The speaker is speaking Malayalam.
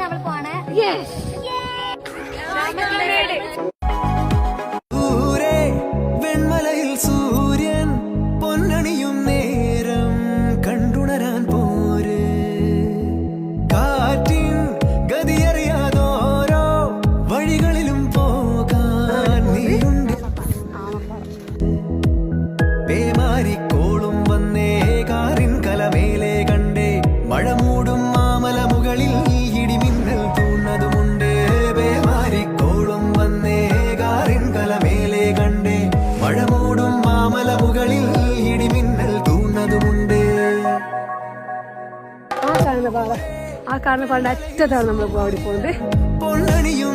നമ്മൾ പോവാണ്. വെൺമലയിൽ സൂര്യൻ പൊന്നണിയും നേരം കണ്ടുണരാൻ പോര് കാറ്റിൻ ഗതിയറിയാതോരോ വഴികളിലും പോകാൻ നീയുണ്ട് പേമാരിക്കോളും വന്നേ കാറിൻ കലമേലെ കണ്ടേ മഴ മൂടും മാമല മുകളിൽ ഇടിമിന്നൽ തൂന്നതുമുണ്ട് പേമാരിക്കോളും വന്നേ കാറിൻ കലമേലെ കണ്ടേ മഴ മൂടും മാമല മുകളിൽ ഇടിമിന്നൽ തൂന്നതുമുണ്ട്. ആ കാണുന്ന പാട അറ്റത്താണ് നമ്മൾ ഓടി പോകുന്നത്. പൊന്നണിയും